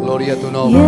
Gloria a tu nombre.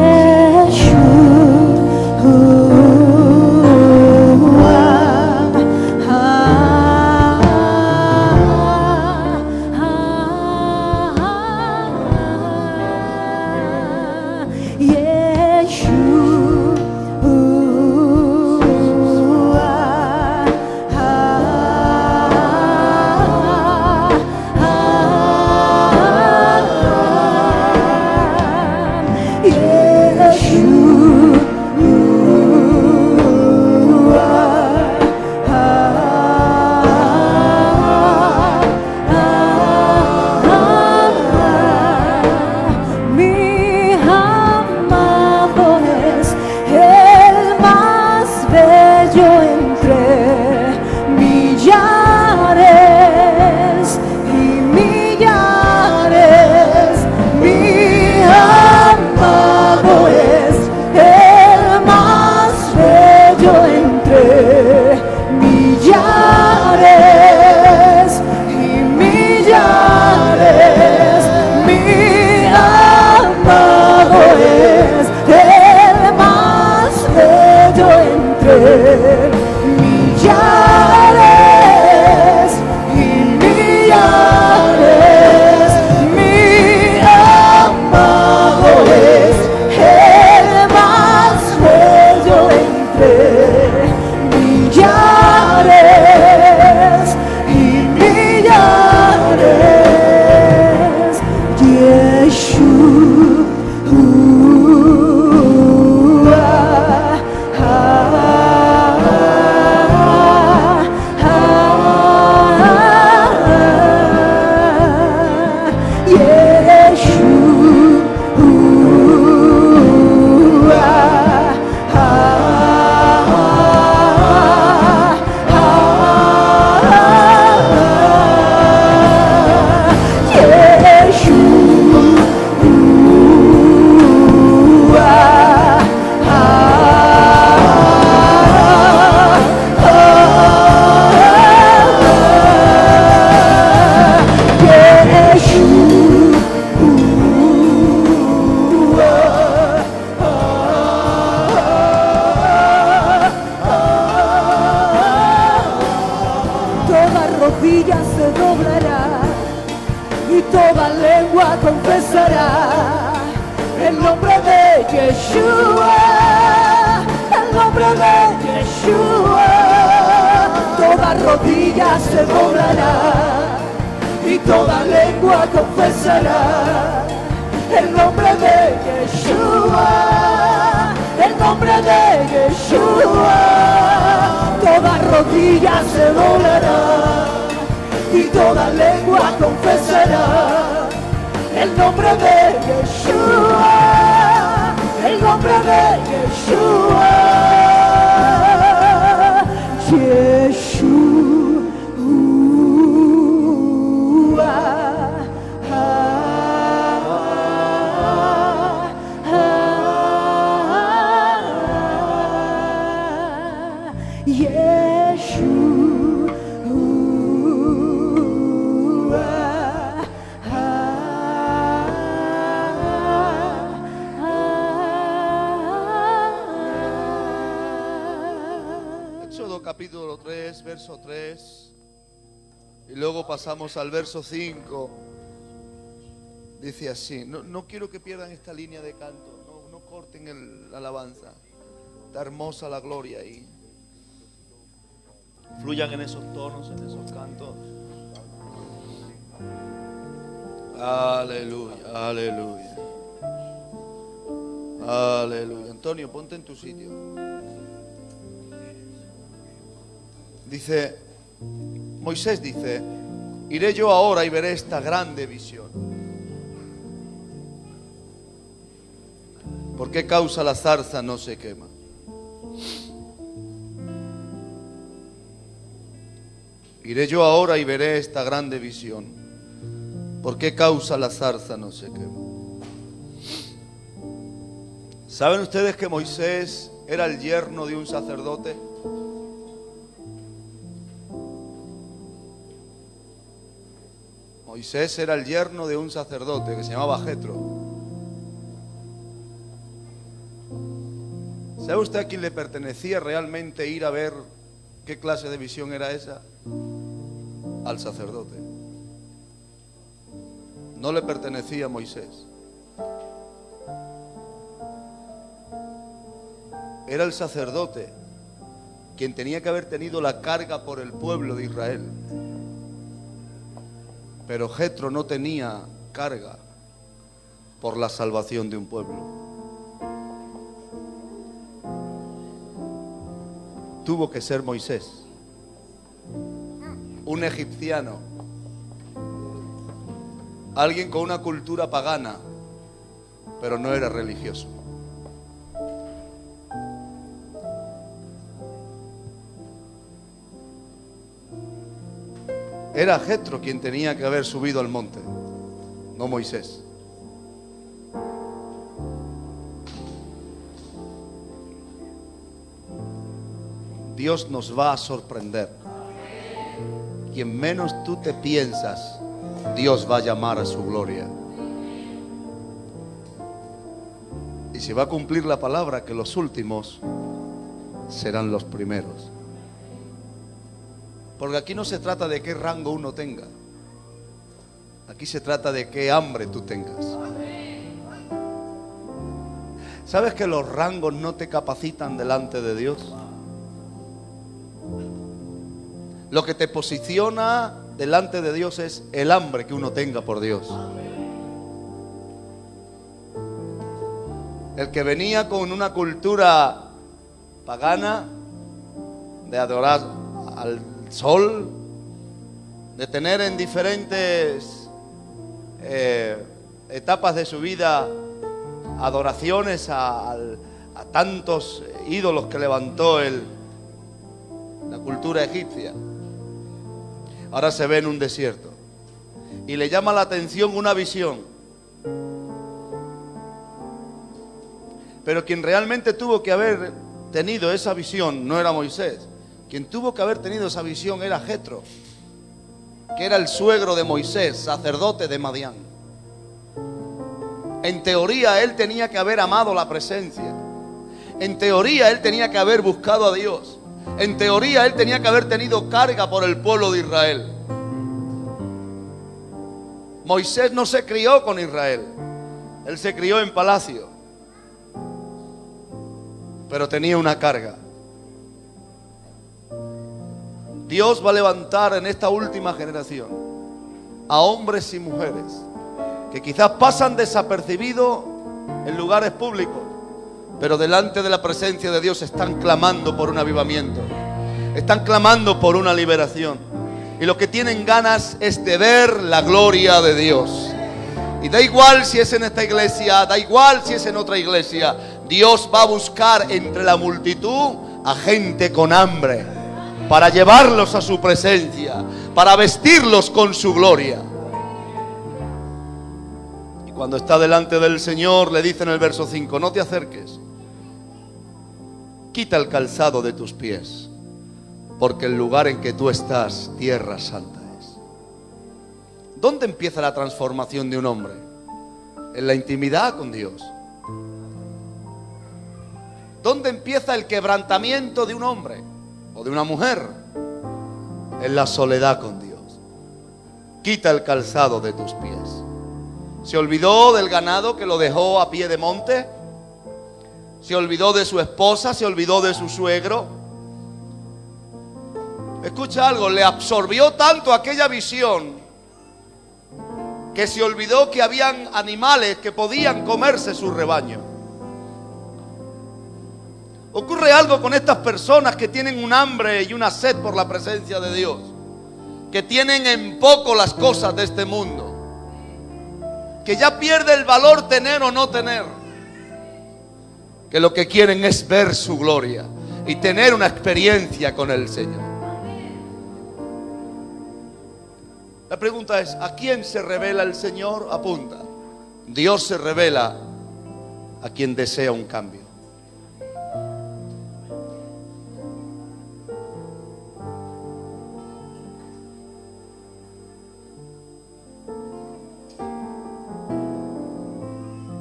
Capítulo 3, verso 3, y luego pasamos al verso 5. Dice así, no quiero que pierdan esta línea de canto, no corten la alabanza. Está hermosa la gloria ahí. Fluyan en esos tonos, en esos cantos. Aleluya, aleluya. Aleluya. Antonio, ponte en tu sitio. Dice, Moisés dice, iré yo ahora y veré esta grande visión. ¿Por qué causa la zarza no se quema? Iré yo ahora y veré esta grande visión. ¿Por qué causa la zarza no se quema? ¿Saben ustedes que Moisés era el yerno de un sacerdote? Moisés era el yerno de un sacerdote que se llamaba Jetro. ¿Sabe usted a quién le pertenecía realmente ir a ver qué clase de visión era esa? Al sacerdote. No le pertenecía a Moisés. Era el sacerdote quien tenía que haber tenido la carga por el pueblo de Israel. Pero Jetro no tenía carga por la salvación de un pueblo. Tuvo que ser Moisés, un egipciano, alguien con una cultura pagana, pero no era religioso. Era Jetro quien tenía que haber subido al monte, no Moisés. Dios nos va a sorprender. Quien menos tú te piensas, Dios va a llamar a su gloria. Y se va a cumplir la palabra que los últimos serán los primeros. Porque aquí no se trata de qué rango uno tenga. Aquí se trata de qué hambre tú tengas. ¿Sabes que los rangos no te capacitan delante de Dios? Lo que te posiciona delante de Dios es el hambre que uno tenga por Dios. El que venía con una cultura pagana de adorar al sol, de tener en diferentes etapas de su vida adoraciones a tantos ídolos que levantó la cultura egipcia. Ahora se ve en un desierto y le llama la atención una visión. Pero quien realmente tuvo que haber tenido esa visión no era Moisés. Quien tuvo que haber tenido esa visión era Jetro, que era el suegro de Moisés, sacerdote de Madián. En teoría él tenía que haber amado la presencia. En teoría él tenía que haber buscado a Dios. En teoría él tenía que haber tenido carga por el pueblo de Israel. Moisés no se crió con Israel. Él se crió en palacio. Pero tenía una carga. Dios va a levantar en esta última generación a hombres y mujeres que quizás pasan desapercibidos en lugares públicos, pero delante de la presencia de Dios están clamando por un avivamiento, están clamando por una liberación, y lo que tienen ganas es de ver la gloria de Dios. Y da igual si es en esta iglesia, da igual si es en otra iglesia, Dios va a buscar entre la multitud a gente con hambre para llevarlos a su presencia, para vestirlos con su gloria. Y cuando está delante del Señor, le dice en el verso 5: no te acerques, quita el calzado de tus pies, porque el lugar en que tú estás, tierra santa es. ¿Dónde empieza la transformación de un hombre? En la intimidad con Dios. ¿Dónde empieza el quebrantamiento de un hombre o de una mujer? En la soledad con Dios. Quita el calzado de tus pies. ¿Se olvidó del ganado que lo dejó a pie de monte? ¿Se olvidó de su esposa? ¿Se olvidó de su suegro? Escucha algo, le absorbió tanto aquella visión que se olvidó que habían animales que podían comerse su rebaño. Ocurre algo con estas personas que tienen un hambre y una sed por la presencia de Dios, que tienen en poco las cosas de este mundo, que ya pierde el valor tener o no tener, que lo que quieren es ver su gloria y tener una experiencia con el Señor. La pregunta es: ¿a quién se revela el Señor? Apunta. Dios se revela a quien desea un cambio.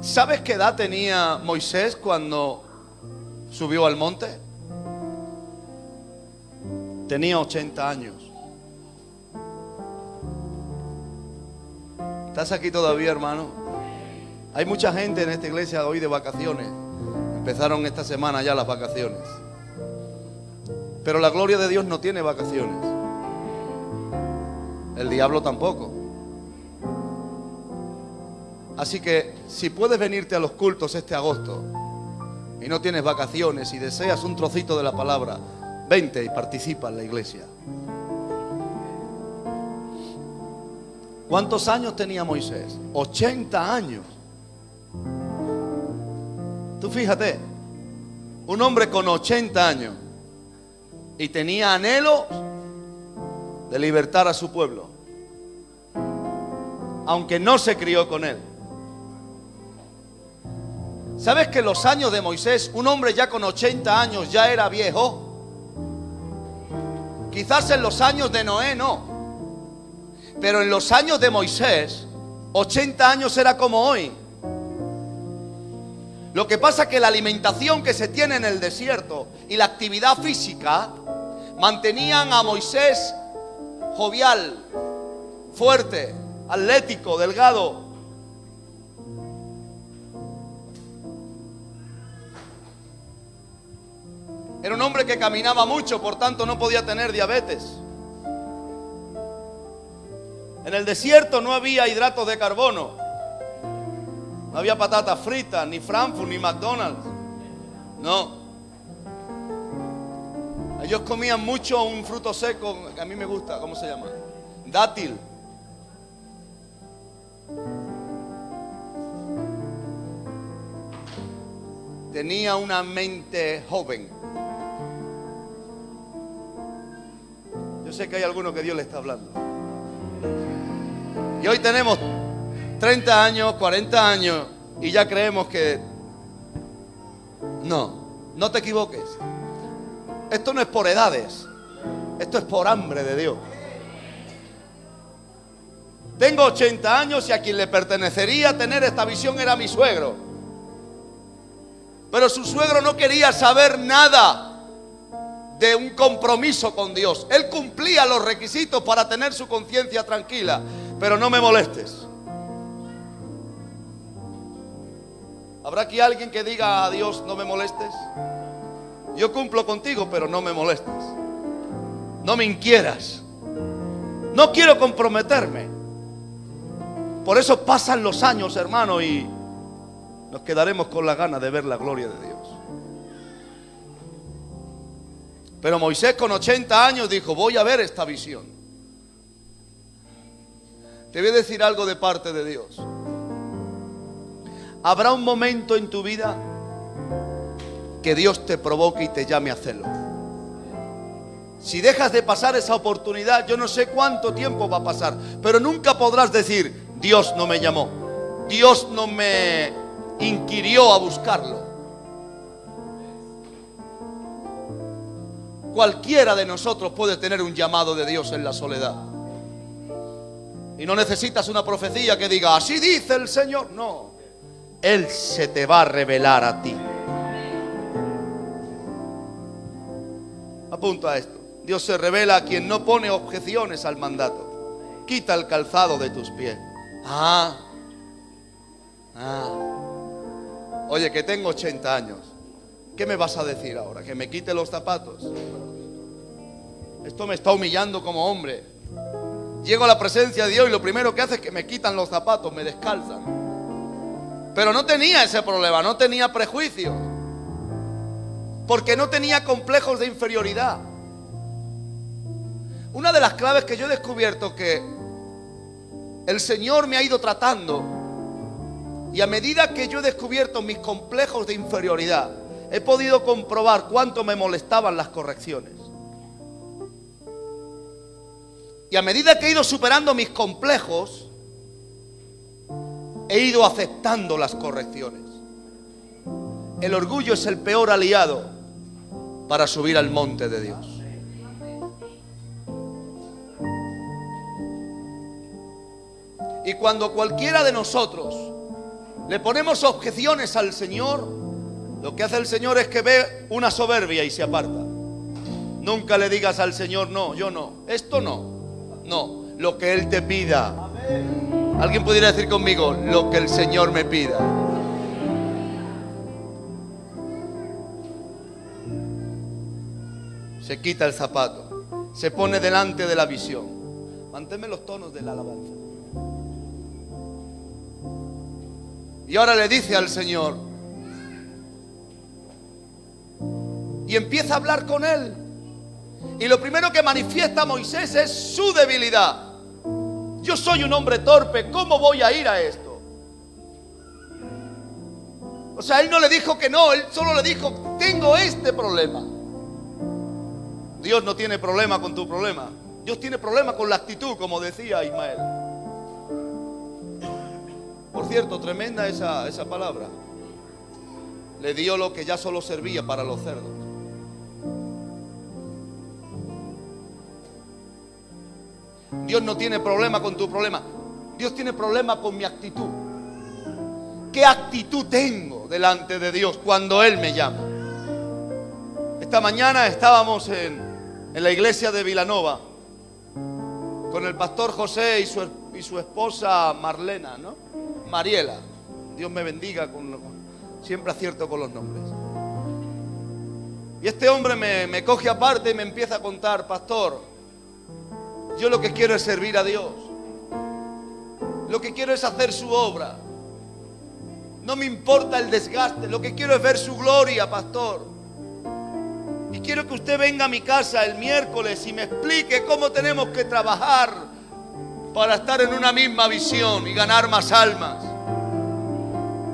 ¿Sabes qué edad tenía Moisés cuando subió al monte? Tenía 80 años. ¿Estás aquí todavía, hermano? Hay mucha gente en esta iglesia hoy de vacaciones. Empezaron esta semana ya las vacaciones. Pero la gloria de Dios no tiene vacaciones. El diablo tampoco. Así que si puedes venirte a los cultos este agosto y no tienes vacaciones y deseas un trocito de la palabra, vente y participa en la iglesia. ¿Cuántos años tenía Moisés? 80 años. Tú fíjate, un hombre con 80 años y tenía anhelo de libertar a su pueblo, aunque no se crió con él. ¿Sabes que en los años de Moisés, un hombre ya con 80 años ya era viejo? Quizás en los años de Noé no, pero en los años de Moisés, 80 años era como hoy. Lo que pasa es que la alimentación que se tiene en el desierto y la actividad física mantenían a Moisés jovial, fuerte, atlético, delgado. Era un hombre que caminaba mucho, por tanto no podía tener diabetes. En el desierto no había hidratos de carbono. No había patatas fritas, ni Frankfurt, ni McDonald's. No. Ellos comían mucho un fruto seco que a mí me gusta, ¿cómo se llama? Dátil. Tenía una mente joven. Yo sé que hay alguno que Dios le está hablando. Y hoy tenemos 30 años, 40 años y ya creemos que... No te equivoques. Esto no es por edades. Esto es por hambre de Dios. Tengo 80 años y a quien le pertenecería tener esta visión era mi suegro. Pero su suegro no quería saber nada de un compromiso con Dios. Él cumplía los requisitos para tener su conciencia tranquila. Pero no me molestes. ¿Habrá aquí alguien que diga a Dios, no me molestes? Yo cumplo contigo, pero no me molestes. No me inquieras. No quiero comprometerme. Por eso pasan los años, hermano, y nos quedaremos con la gana de ver la gloria de Dios. Pero Moisés con 80 años dijo, voy a ver esta visión. Te voy a decir algo de parte de Dios. Habrá un momento en tu vida que Dios te provoque y te llame a hacerlo. Si dejas de pasar esa oportunidad, yo no sé cuánto tiempo va a pasar, pero nunca podrás decir, Dios no me llamó, Dios no me inquirió a buscarlo. Cualquiera de nosotros puede tener un llamado de Dios en la soledad. Y no necesitas una profecía que diga, así dice el Señor. No, Él se te va a revelar a ti. Apunta a esto. Dios se revela a quien no pone objeciones al mandato. Quita el calzado de tus pies. Oye, que tengo 80 años. ¿Qué me vas a decir ahora? ¿Que me quite los zapatos? Esto me está humillando como hombre. Llego a la presencia de Dios y lo primero que hace es que me quitan los zapatos, me descalzan. Pero no tenía ese problema, no tenía prejuicio. Porque no tenía complejos de inferioridad. Una de las claves que yo he descubierto que el Señor me ha ido tratando, y a medida que yo he descubierto mis complejos de inferioridad, he podido comprobar cuánto me molestaban las correcciones. Y a medida que he ido superando mis complejos, he ido aceptando las correcciones. El orgullo es el peor aliado para subir al monte de Dios. Y cuando cualquiera de nosotros le ponemos objeciones al Señor, lo que hace el Señor es que ve una soberbia y se aparta. Nunca le digas al Señor, no, yo no, esto no. No, lo que Él te pida. Alguien pudiera decir conmigo, lo que el Señor me pida. Se quita el zapato, se pone delante de la visión. Manténme los tonos de la alabanza. Y ahora le dice al Señor, y empieza a hablar con Él. Y lo primero que manifiesta Moisés es su debilidad. Yo soy un hombre torpe, ¿cómo voy a ir a esto? O sea, Él no le dijo que no, Él solo le dijo, tengo este problema. Dios no tiene problema con tu problema. Dios tiene problema con la actitud, como decía Ismael. Por cierto, tremenda esa palabra. Le dio lo que ya solo servía para los cerdos. Dios no tiene problema con tu problema. Dios tiene problema con mi actitud. ¿Qué actitud tengo delante de Dios cuando Él me llama? Esta mañana estábamos en la iglesia de Vilanova con el pastor José y su esposa Marlena, ¿no? Mariela. Dios me bendiga, siempre acierto con los nombres. Y este hombre me coge aparte y me empieza a contar, pastor, yo lo que quiero es servir a Dios. Lo que quiero es hacer su obra. No me importa el desgaste, lo que quiero es ver su gloria, pastor. Y quiero que usted venga a mi casa el miércoles y me explique cómo tenemos que trabajar para estar en una misma visión y ganar más almas.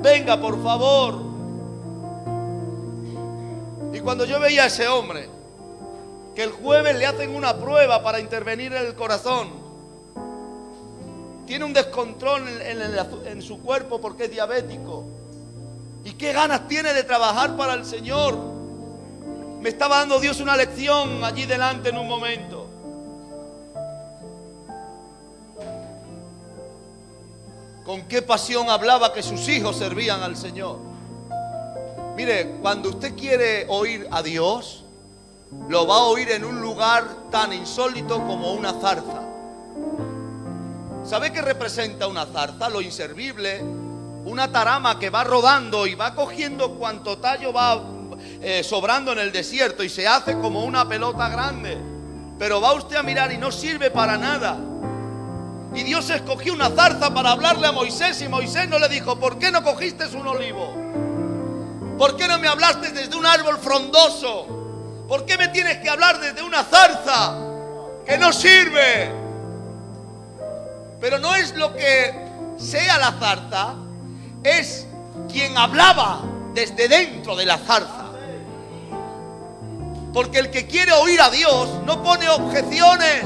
Venga, por favor. Y cuando yo veía a ese hombre, que el jueves le hacen una prueba para intervenir en el corazón, tiene un descontrol en su cuerpo porque es diabético, y qué ganas tiene de trabajar para el Señor. Me estaba dando Dios una lección allí delante en un momento. Con qué pasión hablaba que sus hijos servían al Señor. Mire, cuando usted quiere oír a Dios, lo va a oír en un lugar tan insólito como una zarza. ¿Sabe qué representa una zarza? Lo inservible, una tarama que va rodando y va cogiendo cuanto tallo va sobrando en el desierto y se hace como una pelota grande. Pero va usted a mirar y no sirve para nada. Y Dios escogió una zarza para hablarle a Moisés, y Moisés no le dijo, ¿por qué no cogiste un olivo? ¿Por qué no me hablaste desde un árbol frondoso? ¿Por qué me tienes que hablar desde una zarza que no sirve? Pero no es lo que sea la zarza, es quien hablaba desde dentro de la zarza. Porque el que quiere oír a Dios no pone objeciones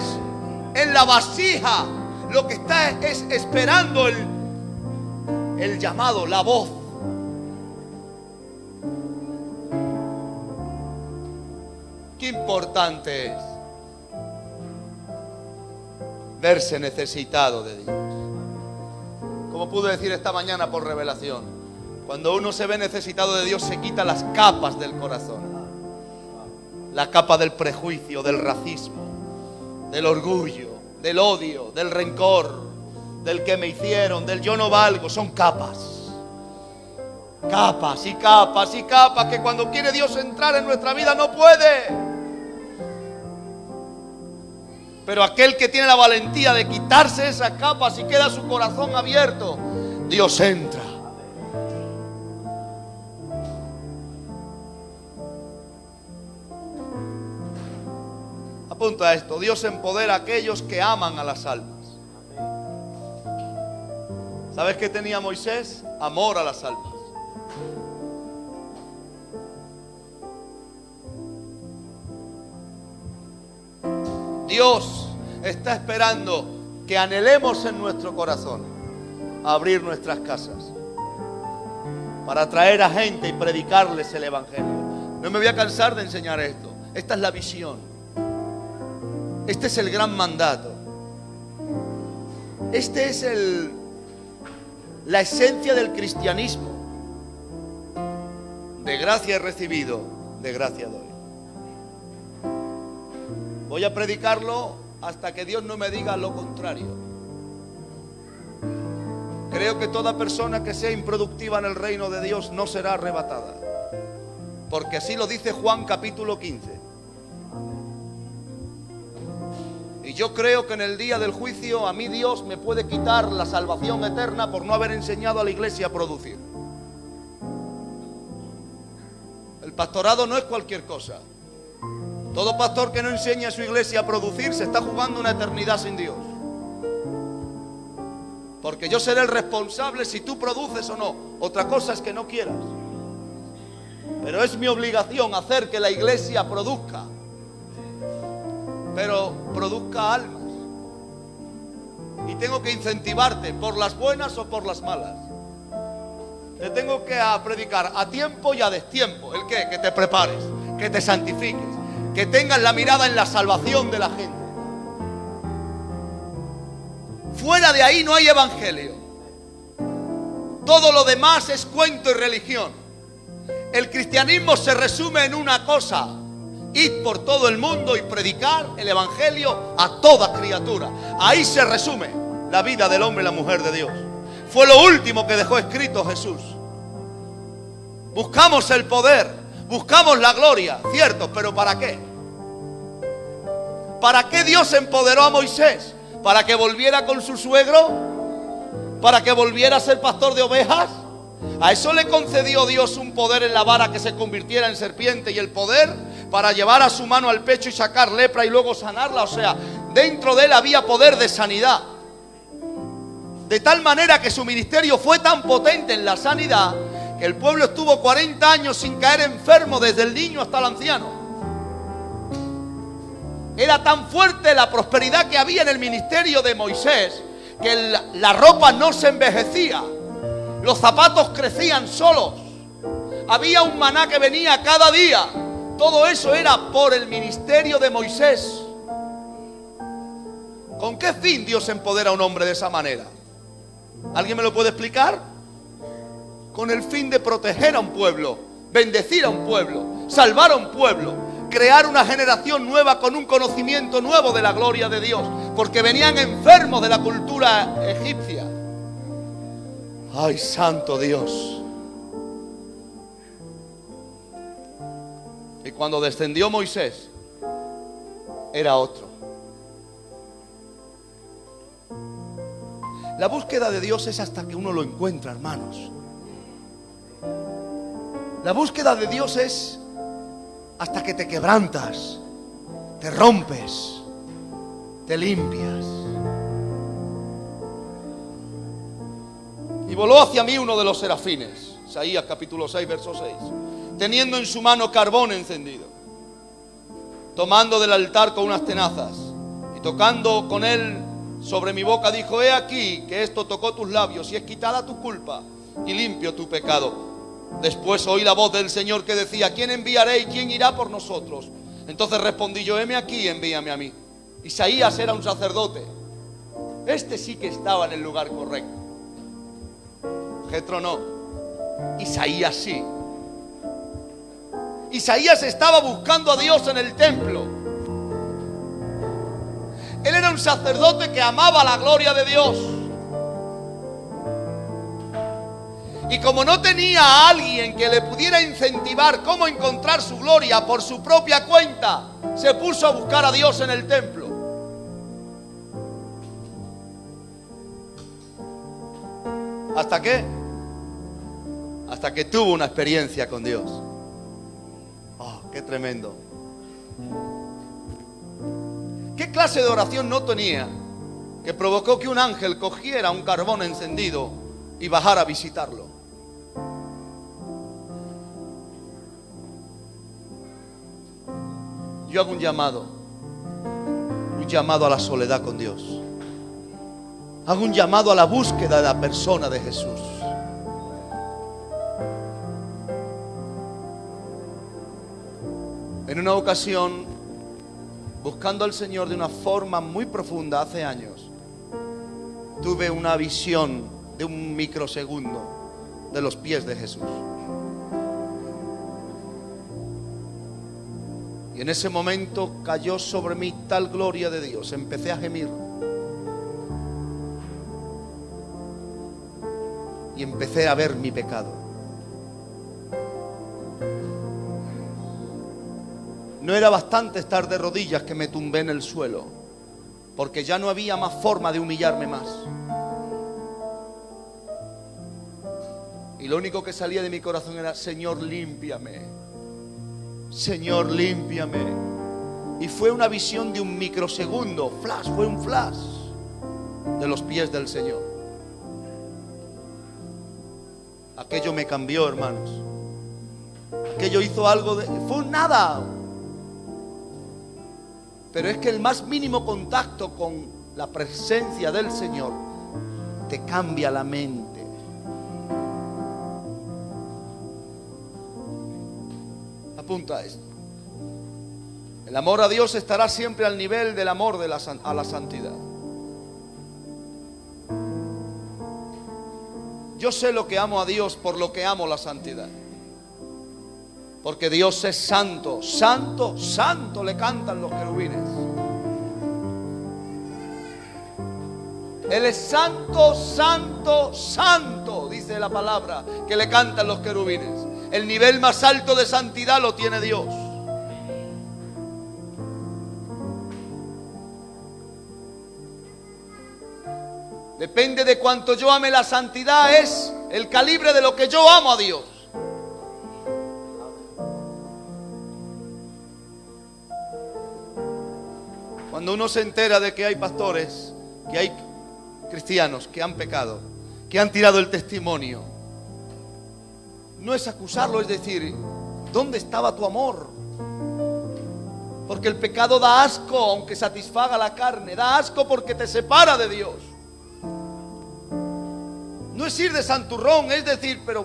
en la vasija. Lo que está es esperando el llamado, la voz. Qué importante es verse necesitado de Dios. Como pude decir esta mañana por revelación, cuando uno se ve necesitado de Dios, se quita las capas del corazón. La capa del prejuicio, del racismo, del orgullo, del odio, del rencor, del que me hicieron, del yo no valgo. Son capas. Capas y capas y capas que cuando quiere Dios entrar en nuestra vida no puede. Pero aquel que tiene la valentía de quitarse esas capas y queda su corazón abierto, Dios entra. Apunta a esto: Dios empodera a aquellos que aman a las almas. ¿Sabes qué tenía Moisés? Amor a las almas. Dios está esperando que anhelemos en nuestro corazón abrir nuestras casas para traer a gente y predicarles el Evangelio. No me voy a cansar de enseñar esto. Esta es la visión. Este es el gran mandato. Este es la esencia del cristianismo. De gracia he recibido, de gracia doy. Voy a predicarlo hasta que Dios no me diga lo contrario. Creo que toda persona que sea improductiva en el reino de Dios no será arrebatada, porque así lo dice Juan capítulo 15. Y yo creo que en el día del juicio a mí Dios me puede quitar la salvación eterna por no haber enseñado a la iglesia a producir. El pastorado no es cualquier cosa. Todo pastor que no enseña a su iglesia a producir se está jugando una eternidad sin Dios. Porque yo seré el responsable si tú produces o no. Otra cosa es que no quieras. Pero es mi obligación hacer que la iglesia produzca. Pero produzca almas. Y tengo que incentivarte por las buenas o por las malas. Te tengo que predicar a tiempo y a destiempo. ¿El qué? Que te prepares, que te santifiques, que tengas la mirada en la salvación de la gente. Fuera de ahí no hay evangelio. Todo lo demás es cuento y religión. El cristianismo se resume en una cosa: id por todo el mundo y predicar el evangelio a toda criatura. Ahí se resume la vida del hombre y la mujer de Dios. Fue lo último que dejó escrito Jesús. Buscamos el poder, buscamos la gloria, cierto, pero ¿para qué? ¿Para qué Dios empoderó a Moisés? ¿Para que volviera con su suegro? ¿Para que volviera a ser pastor de ovejas? A eso le concedió Dios un poder en la vara que se convirtiera en serpiente, y el poder para llevar a su mano al pecho y sacar lepra y luego sanarla. O sea, dentro de él había poder de sanidad. De tal manera que su ministerio fue tan potente en la sanidad que el pueblo estuvo 40 años sin caer enfermo, desde el niño hasta el anciano. Era tan fuerte la prosperidad que había en el ministerio de Moisés que la ropa no se envejecía, los zapatos crecían solos, había un maná que venía cada día. Todo eso era por el ministerio de Moisés. ¿Con qué fin Dios empodera a un hombre de esa manera? ¿Alguien me lo puede explicar? Con el fin de proteger a un pueblo, bendecir a un pueblo, salvar a un pueblo, crear una generación nueva con un conocimiento nuevo de la gloria de Dios, porque venían enfermos de la cultura egipcia. ¡Ay, santo Dios! Y cuando descendió Moisés, era otro. La búsqueda de Dios es hasta que uno lo encuentra, hermanos. La búsqueda de Dios es hasta que te quebrantas, te rompes, te limpias. Y voló hacia mí uno de los serafines, Isaías capítulo 6, verso 6, teniendo en su mano carbón encendido, tomando del altar con unas tenazas, y tocando con él sobre mi boca, dijo: he aquí que esto tocó tus labios, y es quitada tu culpa y limpio tu pecado. Después oí la voz del Señor que decía: ¿quién enviaré y quién irá por nosotros? Entonces respondí yo: heme aquí, envíame a mí. Isaías era un sacerdote. Este sí que estaba en el lugar correcto. Jetro no. Isaías sí. Isaías estaba buscando a Dios en el templo. Él era un sacerdote que amaba la gloria de Dios. Y como no tenía a alguien que le pudiera incentivar cómo encontrar su gloria por su propia cuenta, se puso a buscar a Dios en el templo. ¿Hasta qué? Hasta que tuvo una experiencia con Dios. ¡Oh, qué tremendo! ¿Qué clase de oración no tenía que provocó que un ángel cogiera un carbón encendido y bajara a visitarlo? Yo hago un llamado a la soledad con Dios. Hago un llamado a la búsqueda de la persona de Jesús. En una ocasión, buscando al Señor de una forma muy profunda hace años, tuve una visión de un microsegundo de los pies de Jesús. Y en ese momento cayó sobre mí tal gloria de Dios. Empecé a gemir. Y empecé a ver mi pecado. No era bastante estar de rodillas que me tumbé en el suelo, porque ya no había más forma de humillarme más. Y lo único que salía de mi corazón era: Señor, límpiame. Señor, límpiame. Y fue una visión de un microsegundo, flash, fue un flash de los pies del Señor. Aquello me cambió, hermanos. Aquello hizo algo fue un nada. Pero es que el más mínimo contacto con la presencia del Señor te cambia la mente. Apunta esto. El amor a Dios estará siempre al nivel del amor a la santidad. Yo sé lo que amo a Dios por lo que amo la santidad. Porque Dios es santo, santo, santo, le cantan los querubines. Él es santo, santo, santo, dice la palabra, que le cantan los querubines. El nivel más alto de santidad lo tiene Dios. Depende de cuánto yo ame la santidad, es el calibre de lo que yo amo a Dios. Cuando uno se entera de que hay pastores, que hay cristianos que han pecado, que han tirado el testimonio, no es acusarlo, es decir, ¿dónde estaba tu amor? Porque el pecado da asco, aunque satisfaga la carne, da asco porque te separa de Dios. No es ir de santurrón, es decir, pero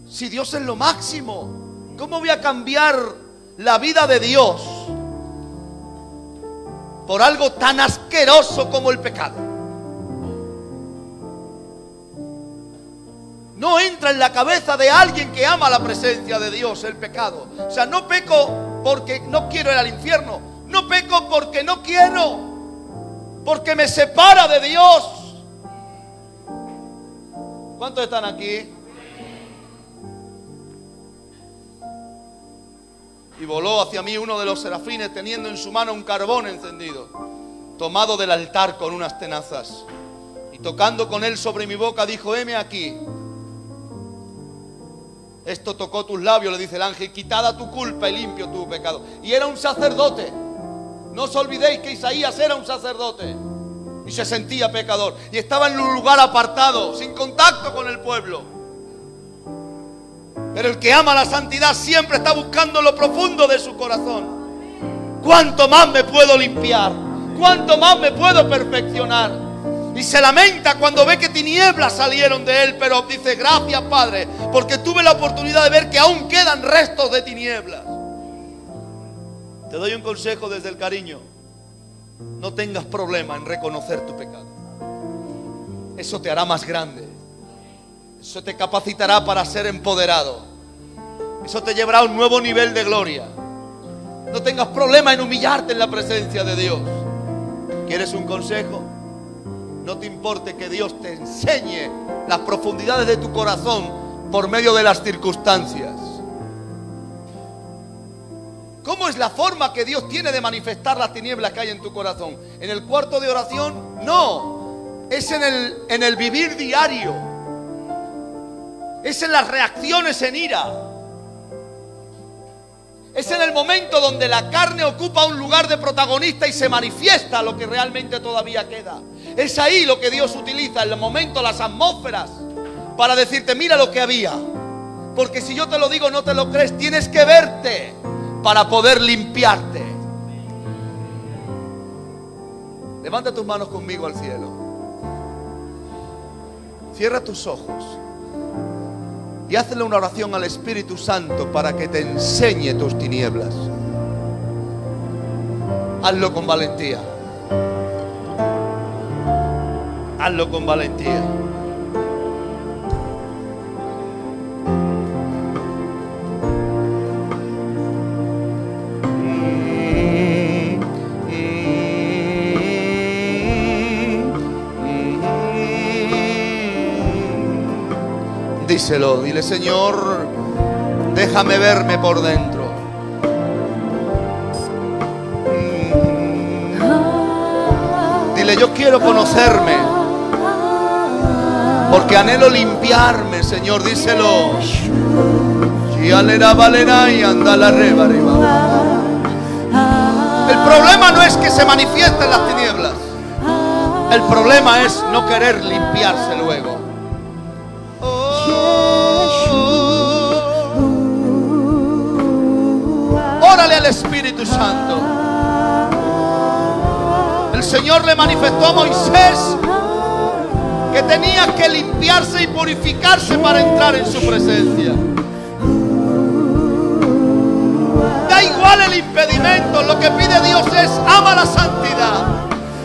si Dios es lo máximo, ¿cómo voy a cambiar la vida de Dios por algo tan asqueroso como el pecado? No entra en la cabeza de alguien que ama la presencia de Dios el pecado. O sea, no peco porque no quiero ir al infierno. No peco porque no quiero, porque me separa de Dios. ¿Cuántos están aquí? Y voló hacia mí uno de los serafines teniendo en su mano un carbón encendido, tomado del altar con unas tenazas. Y tocando con él sobre mi boca dijo: heme aquí. Esto tocó tus labios, le dice el ángel, quitada tu culpa y limpio tu pecado. Y era un sacerdote. No os olvidéis que Isaías era un sacerdote y se sentía pecador. Y estaba en un lugar apartado, sin contacto con el pueblo. Pero el que ama la santidad siempre está buscando lo profundo de su corazón. ¿Cuánto más me puedo limpiar? ¿Cuánto más me puedo perfeccionar? Y se lamenta cuando ve que tinieblas salieron de él, pero dice: gracias, Padre, porque tuve la oportunidad de ver que aún quedan restos de tinieblas. Te doy un consejo desde el cariño: no tengas problema en reconocer tu pecado. Eso te hará más grande. Eso te capacitará para ser empoderado. Eso te llevará a un nuevo nivel de gloria. No tengas problema en humillarte en la presencia de Dios. ¿Quieres un consejo? No te importe que Dios te enseñe las profundidades de tu corazón por medio de las circunstancias. ¿Cómo es la forma que Dios tiene de manifestar las tinieblas que hay en tu corazón? ¿En el cuarto de oración? No. Es en el vivir diario. Es en las reacciones en ira. Es en el momento donde la carne ocupa un lugar de protagonista y se manifiesta lo que realmente todavía queda. Es ahí lo que Dios utiliza, en el momento, las atmósferas, para decirte: mira lo que había. Porque si yo te lo digo no te lo crees, tienes que verte para poder limpiarte. Levanta tus manos conmigo al cielo. Cierra tus ojos. Y y hazle una oración al Espíritu Santo para que te enseñe tus tinieblas. Hazlo con valentía. Hazlo con valentía. Díselo, dile: Señor, déjame verme por dentro. Dile: yo quiero conocerme, porque anhelo limpiarme, Señor. Díselo. El problema no es que se manifiesten las tinieblas. El problema es no querer limpiarse luego. Órale al Espíritu Santo. El Señor le manifestó a Moisés que tenía que limpiarse y purificarse para entrar en su presencia. Da igual el impedimento, lo que pide Dios es: ama la santidad,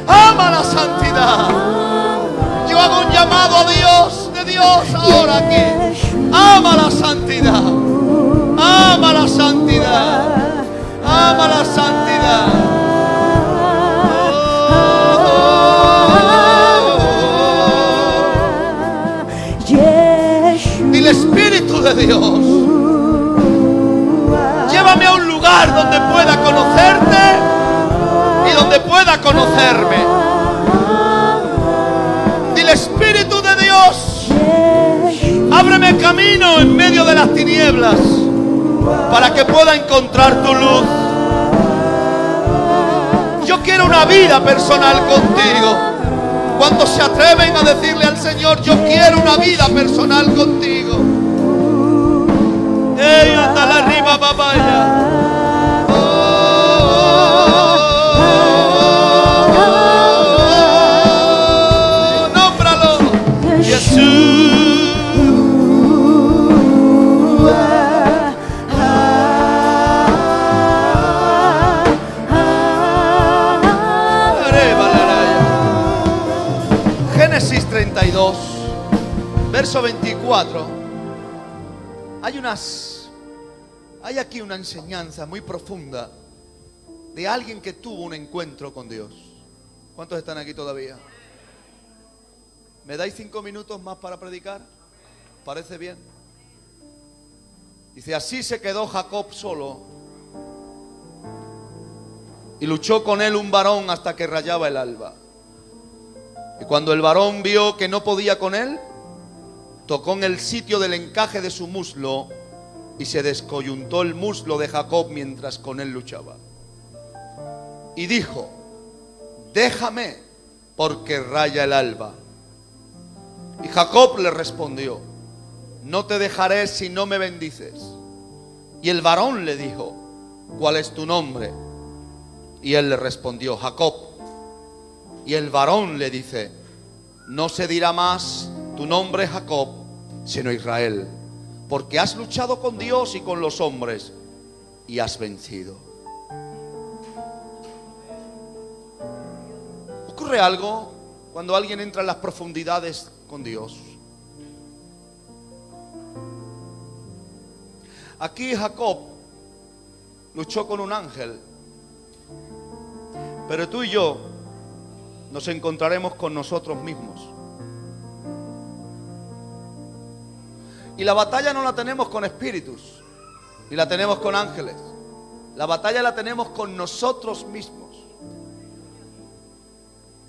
ama la santidad. Yo hago un llamado a Dios, de Dios ahora aquí: ama la santidad, ama la santidad, ama la santidad. Dile: Espíritu de Dios, llévame a un lugar donde pueda conocerte y donde pueda conocerme. Dile: Espíritu de Dios, ábreme camino en medio de las tinieblas para que pueda encontrar tu luz. Yo quiero una vida personal contigo. ¿Cuántos se atreven a decirle al Señor: yo quiero una vida personal contigo? ¡Ey, anda la arriba, papaya! ¡Nómbralo! Jesús. Génesis 32, verso 24. Hay aquí una enseñanza muy profunda de alguien que tuvo un encuentro con Dios. ¿Cuántos están aquí todavía? ¿Me dais 5 minutos más para predicar? ¿Parece bien? Dice: así se quedó Jacob solo y luchó con él un varón hasta que rayaba el alba. Y cuando el varón vio que no podía con él, tocó en el sitio del encaje de su muslo y se descoyuntó el muslo de Jacob mientras con él luchaba. Y dijo: déjame, porque raya el alba. Y Jacob le respondió: no te dejaré si no me bendices. Y el varón le dijo: ¿cuál es tu nombre? Y él le respondió: Jacob. Y el varón le dice: no se dirá más tu nombre Jacob, sino Israel, porque has luchado con Dios y con los hombres y has vencido. Ocurre algo cuando alguien entra en las profundidades con Dios. Aquí Jacob luchó con un ángel, pero tú y yo nos encontraremos con nosotros mismos. Y la batalla no la tenemos con espíritus, ni la tenemos con ángeles. La batalla la tenemos con nosotros mismos,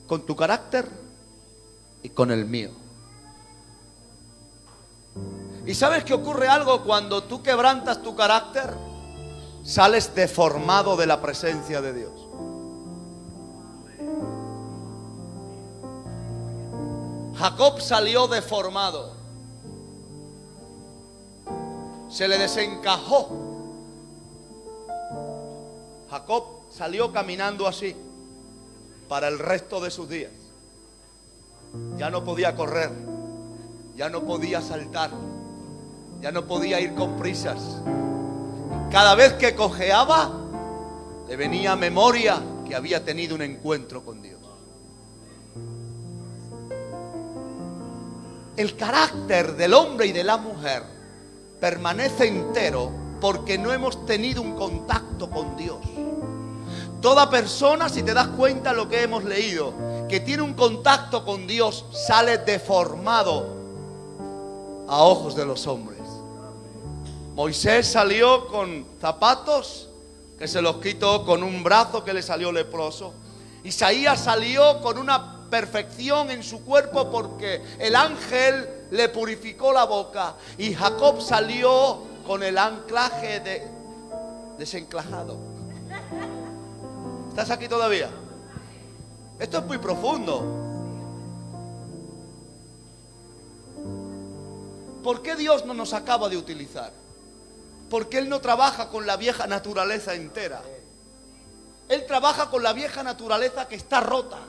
con tu carácter y con el mío. ¿Y sabes que ocurre algo cuando tú quebrantas tu carácter? Sales deformado de la presencia de Dios. Jacob salió deformado. Se le desencajó. Jacob salió caminando así para el resto de sus días. Ya no podía correr, ya no podía saltar, Ya no podía ir con prisas. Cada vez que cojeaba, le venía a memoria que había tenido un encuentro con Dios. El carácter del hombre y de la mujer permanece entero porque no hemos tenido un contacto con Dios. Toda persona, si te das cuenta lo que hemos leído, que tiene un contacto con Dios, sale deformado a ojos de los hombres. Moisés salió con zapatos que se los quitó, con un brazo que le salió leproso. Isaías salió con una perfección en su cuerpo porque el ángel le purificó la boca. Y Jacob salió con el anclaje desenclajado. ¿Estás aquí todavía? Esto es muy profundo. ¿Por qué Dios no nos acaba de utilizar? Porque Él no trabaja con la vieja naturaleza entera. Él trabaja con la vieja naturaleza que está rota,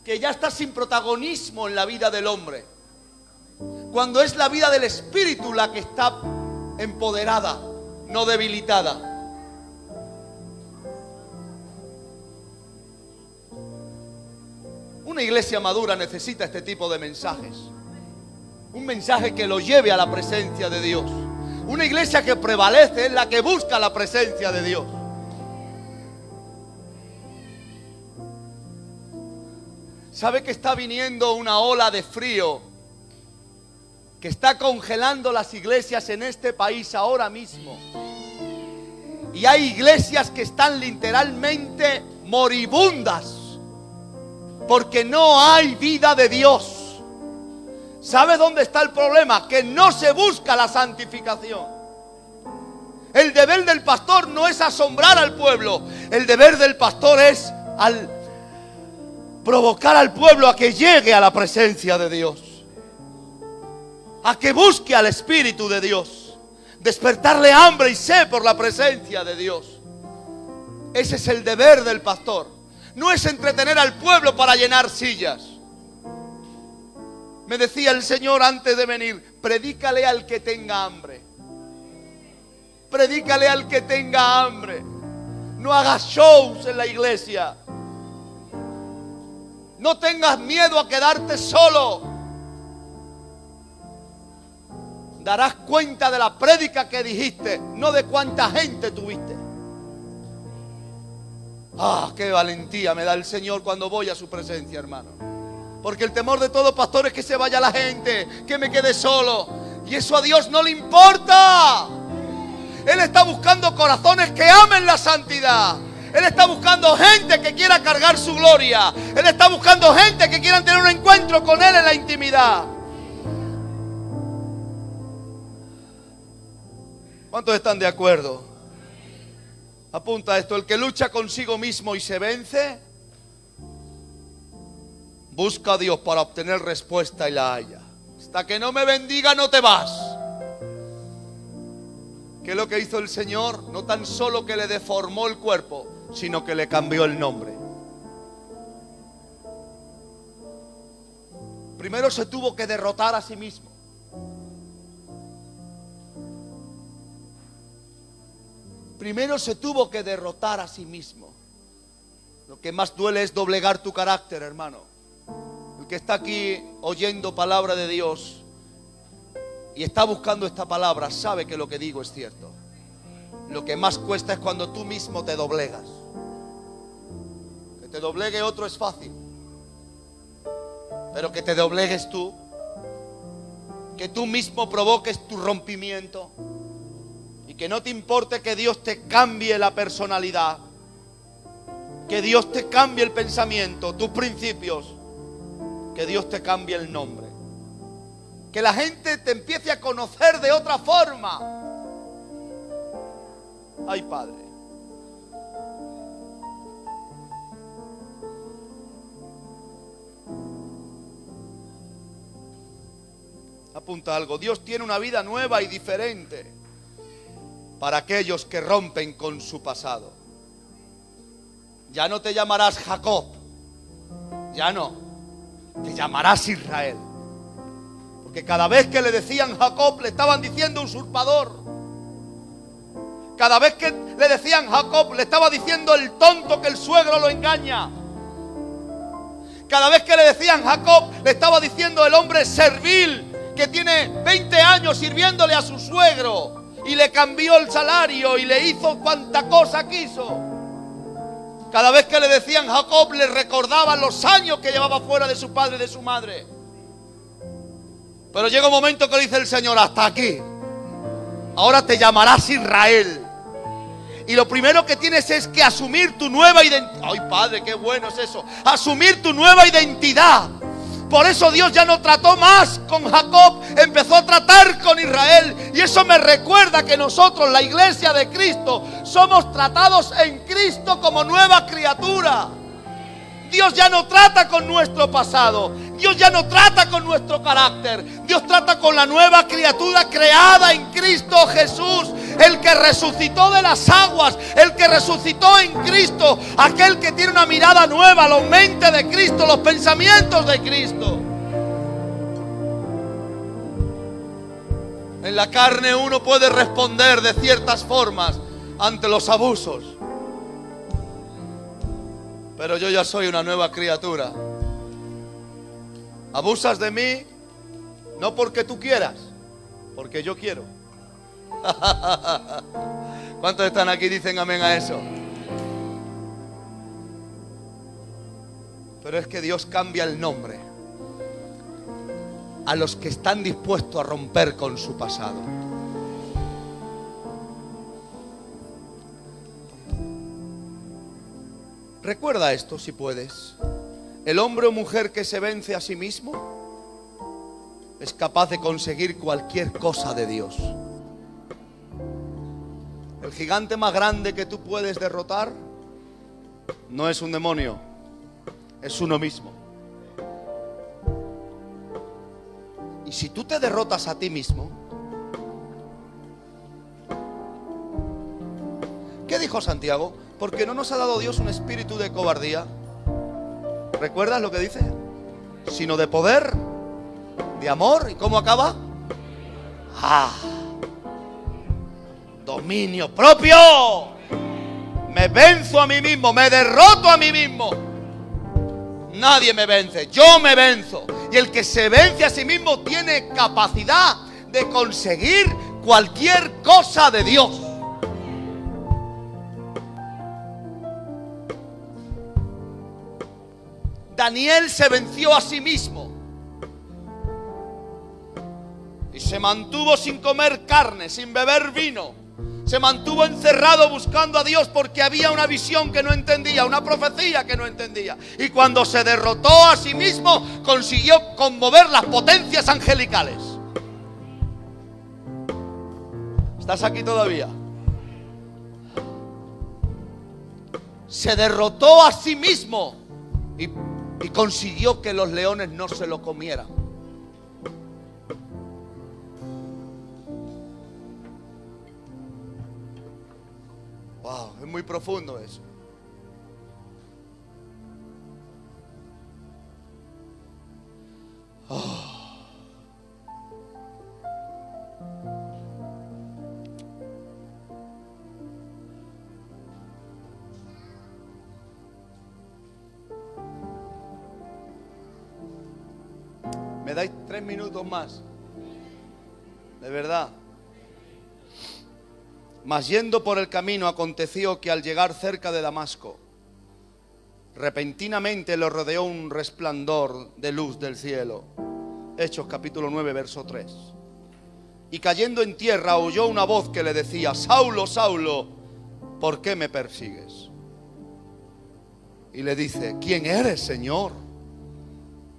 que ya está sin protagonismo en la vida del hombre. Cuando es la vida del Espíritu la que está empoderada, no debilitada. Una iglesia madura necesita este tipo de mensajes. Un mensaje que lo lleve a la presencia de Dios. Una iglesia que prevalece es la que busca la presencia de Dios. ¿Sabe que está viniendo una ola de frío que está congelando las iglesias en este país ahora mismo? Y hay iglesias que están literalmente moribundas porque no hay vida de Dios. ¿Sabe dónde está el problema? Que no se busca la santificación. El deber del pastor no es asombrar al pueblo. El deber del pastor es provocar al pueblo a que llegue a la presencia de Dios, a que busque al Espíritu de Dios, despertarle hambre y sed por la presencia de Dios. Ese es el deber del pastor. No es entretener al pueblo para llenar sillas. Me decía el Señor antes de venir: predícale al que tenga hambre. Predícale al que tenga hambre. No hagas shows en la iglesia. No tengas miedo a quedarte solo. Darás cuenta de la prédica que dijiste, no de cuánta gente tuviste. Ah, qué valentía me da el Señor cuando voy a su presencia, hermano. Porque el temor de todo pastor es que se vaya la gente, que me quede solo. Y eso a Dios no le importa. Él está buscando corazones que amen la santidad. Él está buscando gente que quiera cargar su gloria. Él está buscando gente que quiera tener un encuentro con Él en la intimidad. ¿Cuántos están de acuerdo? Apunta esto: el que lucha consigo mismo y se vence, busca a Dios para obtener respuesta y la halla. Hasta que no me bendiga no te vas. ¿Qué es lo que hizo el Señor? No tan solo que le deformó el cuerpo, sino que le cambió el nombre. Primero se tuvo que derrotar a sí mismo. Primero se tuvo que derrotar a sí mismo. Lo que más duele es doblegar tu carácter, hermano. El que está aquí oyendo palabra de Dios y está buscando esta palabra sabe que lo que digo es cierto. Lo que más cuesta es cuando tú mismo te doblegas. Que te doblegue otro es fácil, pero que te doblegues tú, que tú mismo provoques tu rompimiento y que no te importe que Dios te cambie la personalidad, que Dios te cambie el pensamiento, tus principios, que Dios te cambie el nombre, que la gente te empiece a conocer de otra forma. Ay, Padre. Apunta algo: Dios tiene una vida nueva y diferente para aquellos que rompen con su pasado. Ya no te llamarás Jacob, ya no, te llamarás Israel, Porque cada vez que le decían Jacob, le estaban diciendo usurpador. Cada vez que le decían Jacob, le estaba diciendo el tonto que el suegro lo engaña. Cada vez que le decían Jacob, le estaba diciendo el hombre servil que tiene 20 años sirviéndole a su suegro y le cambió el salario y le hizo cuanta cosa quiso. Cada vez que le decían Jacob, le recordaban los años que llevaba fuera de su padre y de su madre. Pero llega un momento que dice el Señor: hasta aquí. Ahora te llamarás Israel. Y lo primero que tienes es que asumir tu nueva identidad. ¡Ay, Padre, qué bueno es eso! Asumir tu nueva identidad. Por eso Dios ya no trató más con Jacob, empezó a tratar con Israel. Y eso me recuerda que nosotros, la iglesia de Cristo, somos tratados en Cristo como nueva criatura. Dios ya no trata con nuestro pasado. Dios ya no trata con nuestro carácter. Dios trata con la nueva criatura creada en Cristo Jesús. El que resucitó de las aguas. El que resucitó en Cristo. Aquel que tiene una mirada nueva, la mente de Cristo, los pensamientos de Cristo. En la carne uno puede responder de ciertas formas ante los abusos. Pero yo ya soy una nueva criatura. Abusas de mí, no porque tú quieras, porque yo quiero. ¿Cuántos están aquí y dicen amén a eso? Pero es que Dios cambia el nombre a los que están dispuestos a romper con su pasado. Recuerda esto si puedes. El hombre o mujer que se vence a sí mismo es capaz de conseguir cualquier cosa de Dios. El gigante más grande que tú puedes derrotar no es un demonio, es uno mismo. Y si tú te derrotas a ti mismo, ¿qué dijo Santiago? Porque no nos ha dado Dios un espíritu de cobardía. ¿Recuerdas lo que dice? Sino de poder, de amor. ¿Y cómo acaba? Dominio propio. Me venzo a mí mismo, me derroto a mí mismo. Nadie me vence, yo me venzo. Y el que se vence a sí mismo tiene capacidad de conseguir cualquier cosa de Dios. Daniel se venció a sí mismo y se mantuvo sin comer carne, sin beber vino. Se mantuvo encerrado buscando a Dios porque había una visión que no entendía, una profecía que no entendía. Y cuando se derrotó a sí mismo, consiguió conmover las potencias angelicales. ¿Estás aquí todavía? Se derrotó a sí mismo y consiguió que los leones no se lo comieran. Wow, es muy profundo eso. ¿Me dais 3 minutos más? De verdad. Mas yendo por el camino aconteció que al llegar cerca de Damasco, repentinamente lo rodeó un resplandor de luz del cielo. Hechos capítulo 9, verso 3. Y cayendo en tierra oyó una voz que le decía: Saulo, Saulo, ¿por qué me persigues? Y le dice: ¿quién eres, Señor?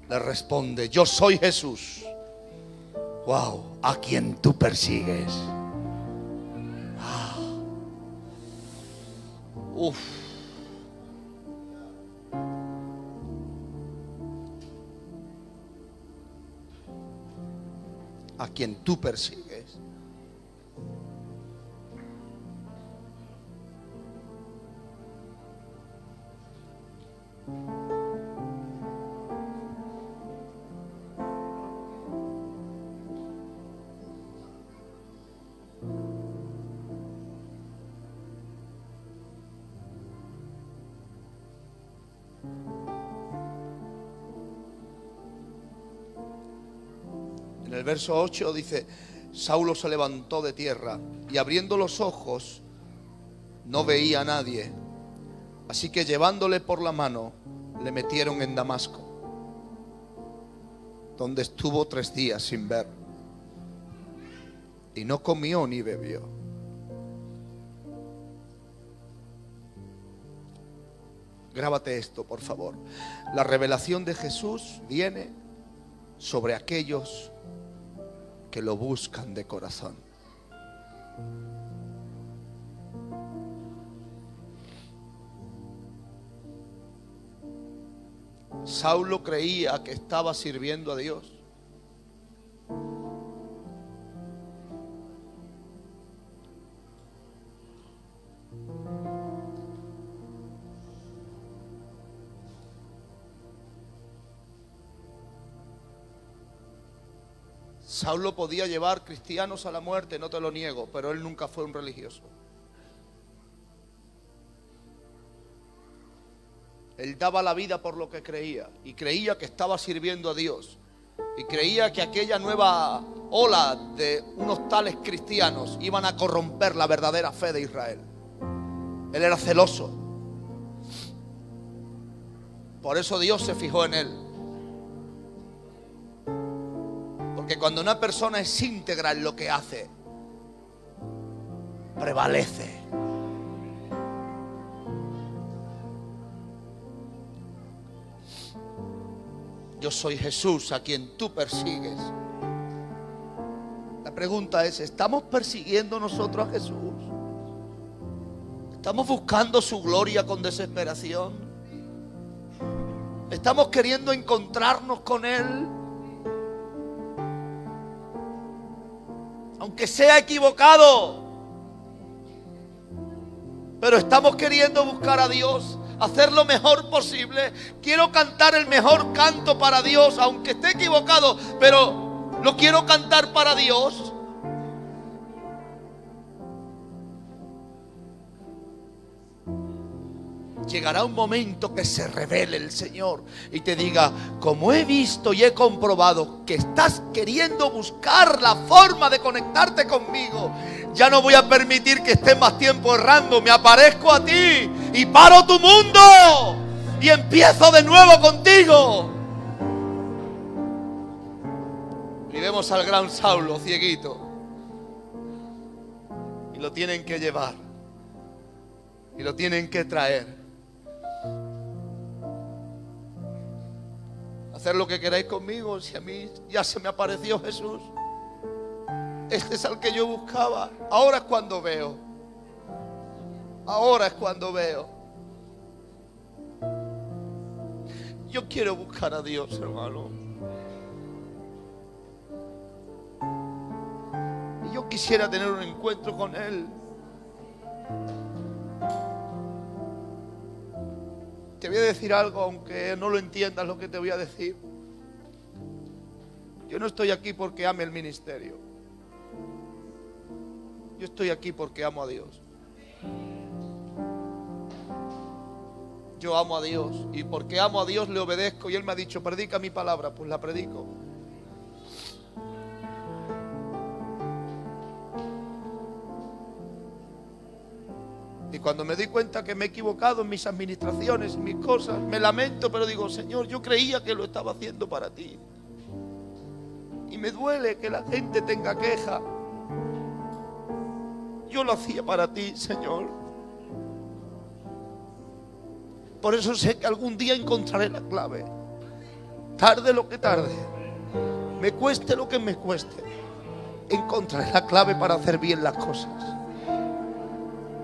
Le responde: yo soy Jesús. Wow, a quien tú persigues. Uf. A quien tú persigues. En el verso 8 dice: Saulo se levantó de tierra y abriendo los ojos no veía a nadie. Así que llevándole por la mano le metieron en Damasco, donde estuvo 3 días sin ver, y no comió ni bebió. Grábate esto, por favor. La revelación de Jesús viene sobre aquellos que lo buscan de corazón. Saulo creía que estaba sirviendo a Dios. Saulo podía llevar cristianos a la muerte, no te lo niego, pero él nunca fue un religioso. Él daba la vida por lo que creía, y creía que estaba sirviendo a Dios, y creía que aquella nueva ola de unos tales cristianos iban a corromper la verdadera fe de Israel. Él era celoso. Por eso Dios se fijó en él. Porque cuando una persona es íntegra en lo que hace, prevalece. Yo soy Jesús a quien tú persigues. La pregunta es: ¿estamos persiguiendo nosotros a Jesús? ¿Estamos buscando su gloria con desesperación? ¿Estamos queriendo encontrarnos con Él? Aunque sea equivocado, pero estamos queriendo buscar a Dios, hacer lo mejor posible. Quiero cantar el mejor canto para Dios, aunque esté equivocado, pero lo quiero cantar para Dios. Llegará un momento que se revele el Señor y te diga: como he visto y he comprobado que estás queriendo buscar la forma de conectarte conmigo, ya no voy a permitir que estés más tiempo errando. Me aparezco a ti y paro tu mundo y empiezo de nuevo contigo. Y vemos al gran Saulo cieguito, y lo tienen que llevar y lo tienen que traer. Hacer lo que queráis conmigo, si a mí ya se me apareció Jesús. Este es al que yo buscaba. Ahora es cuando veo. Ahora es cuando veo. Yo quiero buscar a Dios, hermano. Y yo quisiera tener un encuentro con Él. Te voy a decir algo, aunque no lo entiendas lo que te voy a decir. Yo no estoy aquí porque ame el ministerio. Yo estoy aquí porque amo a Dios. Yo amo a Dios, y porque amo a Dios le obedezco. Y Él me ha dicho: predica mi palabra, pues la predico. Y cuando me doy cuenta que me he equivocado en mis administraciones, en mis cosas, me lamento, pero digo: Señor, yo creía que lo estaba haciendo para ti. Y me duele que la gente tenga queja. Yo lo hacía para ti, Señor. Por eso sé que algún día encontraré la clave. Tarde lo que tarde, me cueste lo que me cueste, encontraré la clave para hacer bien las cosas.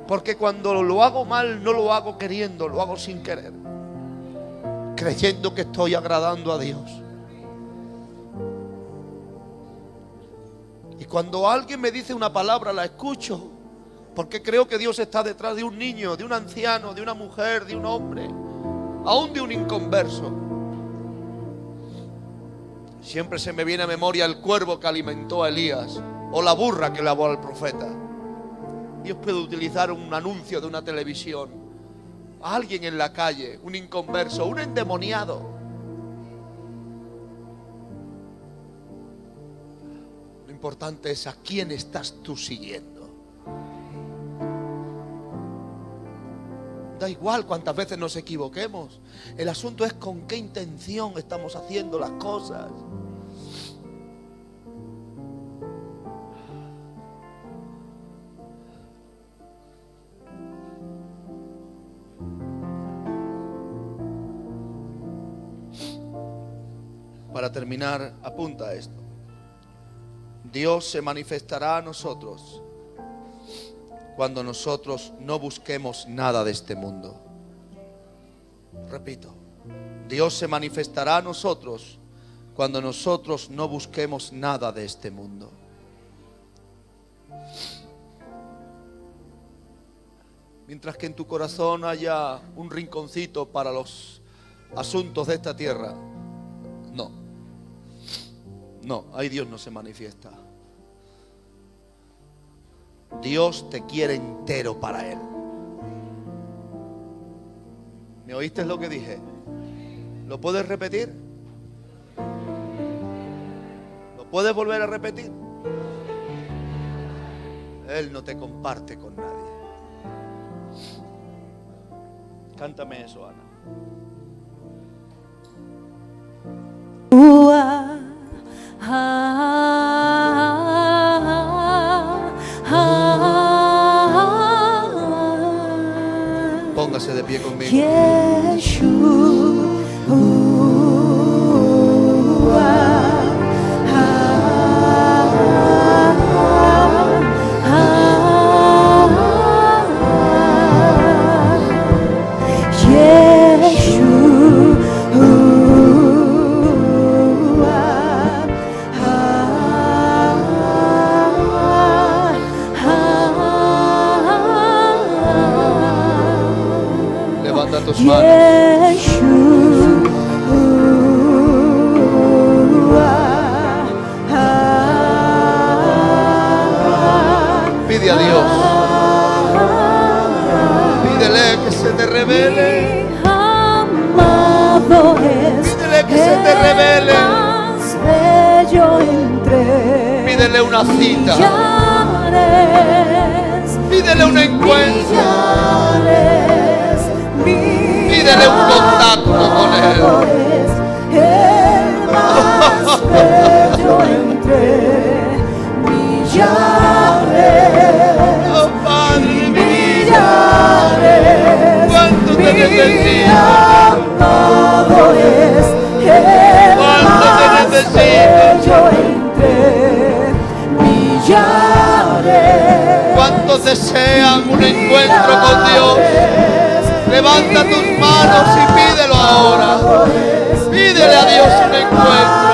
Porque cuando lo hago mal, no lo hago queriendo, lo hago sin querer, creyendo que estoy agradando a Dios. Y cuando alguien me dice una palabra, la escucho, porque creo que Dios está detrás de un niño, de un anciano, de una mujer, de un hombre, aún de un inconverso. Siempre se me viene a memoria el cuervo que alimentó a Elías, o la burra que lavó al profeta. Dios puede utilizar un anuncio de una televisión, a alguien en la calle, un inconverso, un endemoniado. importante es a quién estás tú siguiendo. Da igual cuántas veces nos equivoquemos. El asunto es con qué intención estamos haciendo las cosas. Para terminar, apunta esto. Dios se manifestará a nosotros cuando nosotros no busquemos nada de este mundo. Repito, Dios se manifestará a nosotros cuando nosotros no busquemos nada de este mundo. Mientras que en tu corazón haya un rinconcito para los asuntos de esta tierra, no, ahí Dios no se manifiesta. Dios te quiere entero para Él. ¿Me oíste lo que dije? ¿Lo puedes repetir? ¿Lo puedes volver a repetir? Él no te comparte con nadie. Cántame eso, Ana. Póngase de pie conmigo. Levanta tus manos. Pide a Dios. Pídele que se te revele. Pídele que se te revele. Pídele una cita. Pídele un encuentro. Pídele un contacto con Él. Oh Padre de mi vida, cuánto te necesito. Cuánto te necesito. ¿Cuántos desean un encuentro con Dios? Levanta tus manos y pídelo ahora. Pídele a Dios un encuentro.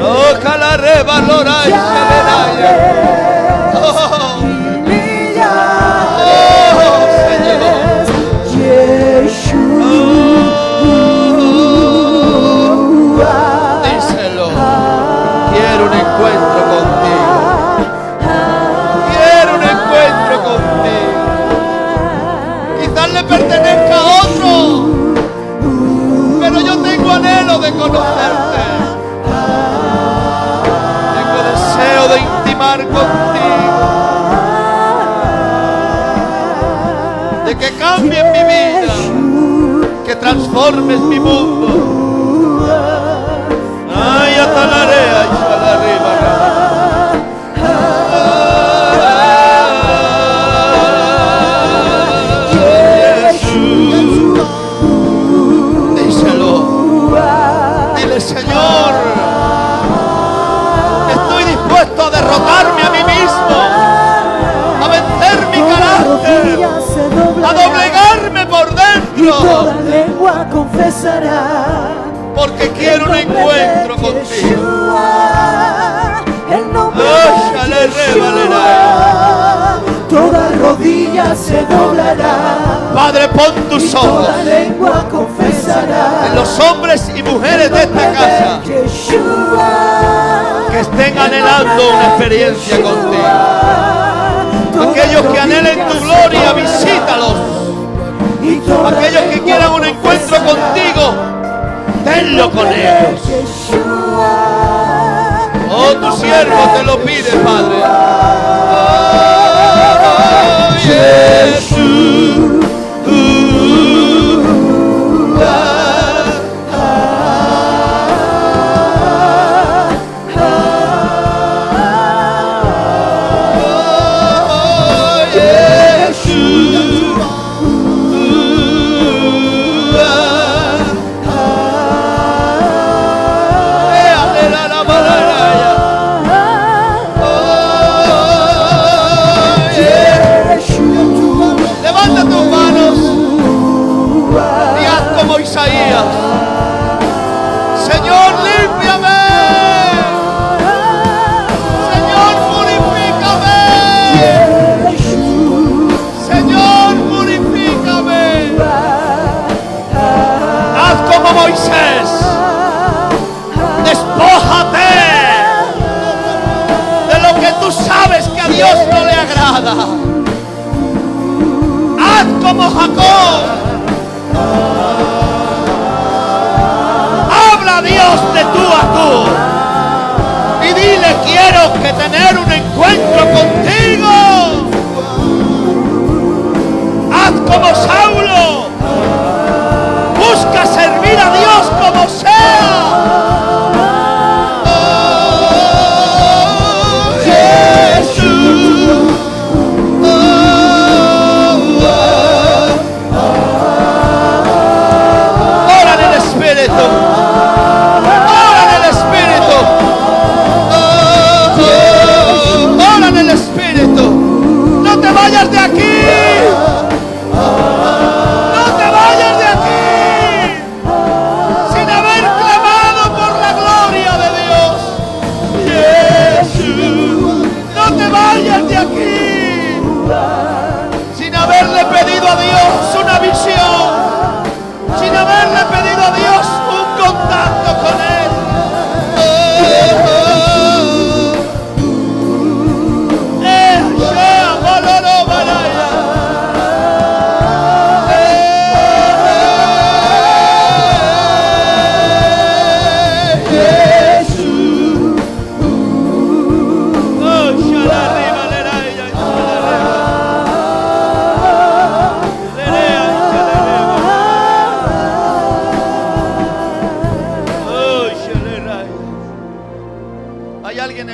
Oh, calaré, valora y saleraya. Oh, Señor. Díselo. Quiero un encuentro contigo. Quiero un encuentro contigo. Quizás le pertenezca a otro, pero yo tengo anhelo de conocerte. Tengo deseo de intimar contigo, de que cambies mi vida, que transformes mi mundo. Ay, atalarea y salareba. Señor, estoy dispuesto a derrotarme a mí mismo, a vencer mi carácter, a doblegarme por dentro, porque quiero un encuentro contigo. Toda rodilla se doblará. Padre, pon tus ojos Toda lengua confesará en los hombres y mujeres de esta casa que estén anhelando una experiencia contigo. Aquellos que anhelen tu gloria, visítalos. Aquellos que quieran un encuentro contigo, tenlo con ellos. Oh, Oh, tu siervo te lo pide, Padre. Oh, Jesús. Levanta tus manos y haz como Isaías. Señor, límpiame. Señor, purifícame. Señor, purifícame. Haz como Moisés. Despójate de lo que tú sabes que a Dios no le agrada. Haz como Jacob. Habla a Dios de tú a tú. Y dile, quiero que tener un encuentro contigo. Haz como Saulo. Busca servir a Dios como sea. Ora en el Espíritu. Ora en el Espíritu. No te vayas de aquí. No te vayas de aquí sin haber clamado por la gloria de Dios. Jesús. No te vayas de aquí sin haberle pedido a Dios una visión, sin haberle pedido a Dios un contacto con Él.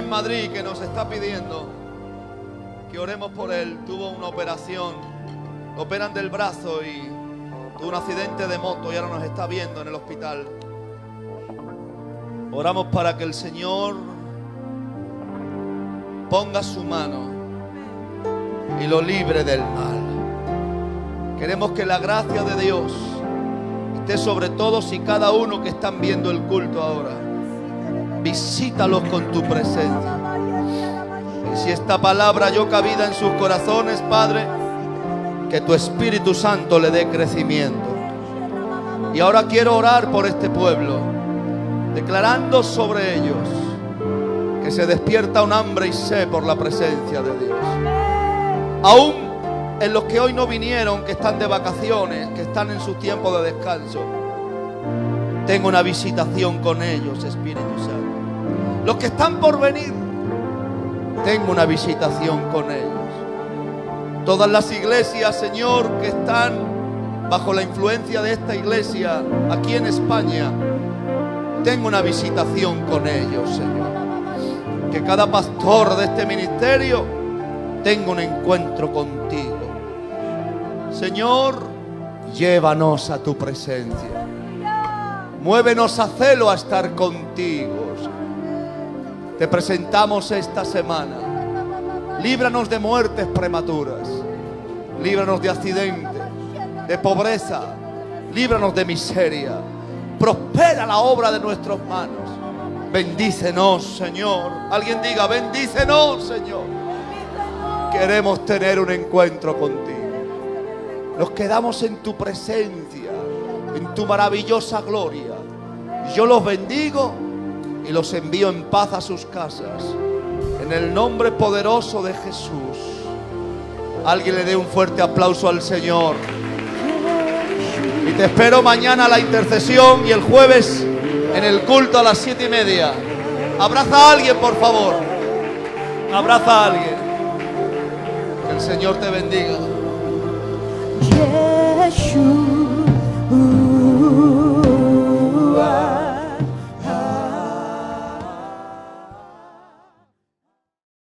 Madrid que nos está pidiendo que oremos por él. Tuvo una operación, lo operan del brazo y tuvo un accidente de moto y ahora nos está viendo en el hospital. Oramos para que el Señor ponga su mano y lo libre del mal. Queremos que la gracia de Dios esté sobre todos y cada uno que están viendo el culto ahora. Visítalos con tu presencia. Y si esta palabra halló cabida en sus corazones, Padre, que tu Espíritu Santo le dé crecimiento. Y ahora quiero orar por este pueblo, declarando sobre ellos que se despierta un hambre y sed por la presencia de Dios. Aún en los que hoy no vinieron, que están de vacaciones, que están en su tiempo de descanso, tengo una visitación con ellos, Espíritu Santo. Los que están por venir, tengo una visitación con ellos. Todas las iglesias, Señor, que están bajo la influencia de esta iglesia aquí en España, tengo una visitación con ellos, Señor. Que cada pastor de este ministerio tenga un encuentro contigo. Señor, llévanos a tu presencia. Muévenos a celo a estar contigo. Te presentamos esta semana. Líbranos de muertes prematuras. Líbranos de accidentes, de pobreza. Líbranos de miseria. Prospera la obra de nuestras manos. Bendícenos, Señor. Alguien diga, bendícenos, Señor. Queremos tener un encuentro contigo. Nos quedamos en tu presencia, en tu maravillosa gloria. Yo los bendigo y los envío en paz a sus casas. En el nombre poderoso de Jesús. Alguien le dé un fuerte aplauso al Señor. Y te espero mañana a la intercesión y el jueves en el culto a las 7:30. Abraza a alguien, por favor. Abraza a alguien. Que el Señor te bendiga. Yeshua.